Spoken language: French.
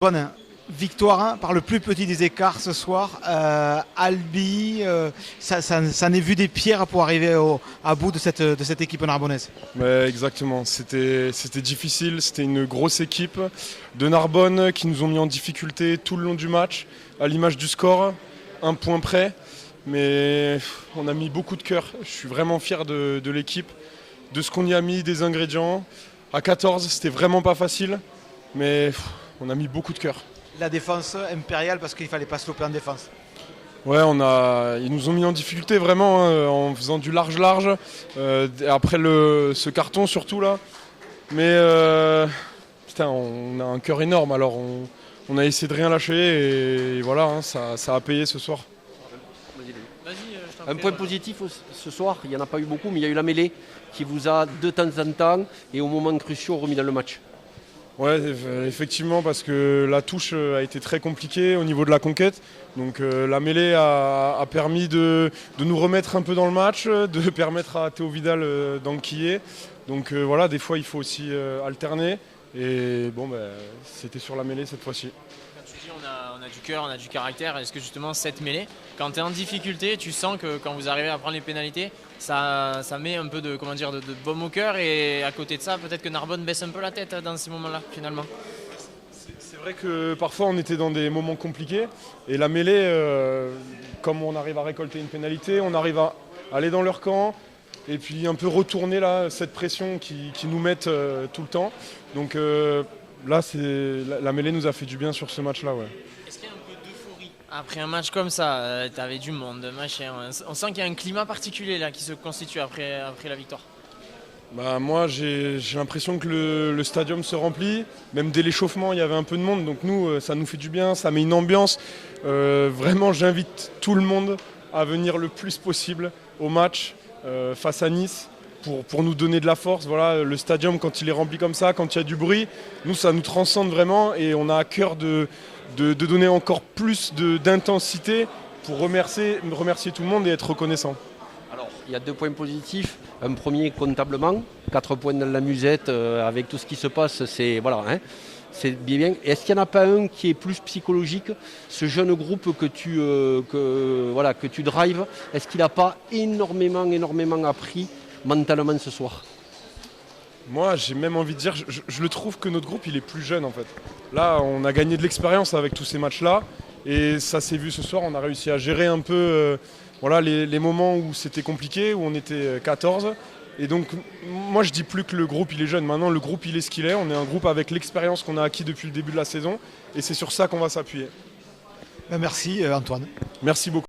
Bonne victoire par le plus petit des écarts ce soir. Albi, ça n'est vu des pierres pour arriver à bout de cette équipe narbonnaise. Ouais, exactement, c'était difficile, c'était une grosse équipe de Narbonne qui nous ont mis en difficulté tout le long du match, à l'image du score, un point près, mais on a mis beaucoup de cœur. Je suis vraiment fier de l'équipe, de ce qu'on y a mis, des ingrédients. À 14, c'était vraiment pas facile, mais on a mis beaucoup de cœur. La défense impériale parce qu'il ne fallait pas se louper en défense. Ouais, ils nous ont mis en difficulté vraiment en faisant du large, après ce carton surtout là. Mais putain, on a un cœur énorme, alors on a essayé de rien lâcher et voilà, ça a payé ce soir. Un point positif ce soir, il n'y en a pas eu beaucoup, mais il y a eu la mêlée qui vous a de temps en temps et au moment cruciaux remis dans le match. Ouais, effectivement, parce que la touche a été très compliquée au niveau de la conquête. Donc la mêlée a permis de nous remettre un peu dans le match, de permettre à Théo Vidal d'enquiller. Donc voilà, des fois il faut aussi alterner. Et bon, c'était sur la mêlée cette fois-ci. Tu dis on a du cœur, on a du caractère. Est-ce que justement cette mêlée, quand tu es en difficulté, tu sens que quand vous arrivez à prendre les pénalités, ça met un peu de baume au cœur et à côté de ça, peut-être que Narbonne baisse un peu la tête dans ces moments-là finalement. C'est vrai que parfois on était dans des moments compliqués et la mêlée, comme on arrive à récolter une pénalité, on arrive à aller dans leur camp et puis un peu retourner là, cette pression qui nous mettent tout le temps. Donc là, la mêlée nous a fait du bien sur ce match-là. Ouais. Est-ce qu'il y a un peu d'euphorie après un match comme ça? Tu avais du monde, machin. On sent qu'il y a un climat particulier là qui se constitue après la victoire. Moi, j'ai l'impression que le stadium se remplit. Même dès l'échauffement, il y avait un peu de monde. Donc nous, ça nous fait du bien, ça met une ambiance. Vraiment, j'invite tout le monde à venir le plus possible au match face à Nice pour nous donner de la force. Voilà, le stadium, quand il est rempli comme ça, quand il y a du bruit, nous, ça nous transcende vraiment et on a à cœur de donner encore plus d'intensité pour remercier tout le monde et être reconnaissant. Il y a 2 points positifs. Un premier comptablement, 4 points dans la musette, avec tout ce qui se passe, c'est voilà, hein, c'est bien. Est-ce qu'il n'y en a pas un qui est plus psychologique, ce jeune groupe que tu drives, est-ce qu'il n'a pas énormément appris mentalement ce soir? Moi, j'ai même envie de dire, je le trouve que notre groupe, il est plus jeune en fait. Là, on a gagné de l'expérience avec tous ces matchs-là et ça s'est vu ce soir, on a réussi à gérer un peu voilà, les moments où c'était compliqué, où on était 14. Et donc, moi, je dis plus que le groupe, il est jeune. Maintenant, le groupe, il est ce qu'il est. On est un groupe avec l'expérience qu'on a acquis depuis le début de la saison. Et c'est sur ça qu'on va s'appuyer. Merci Antoine. Merci beaucoup.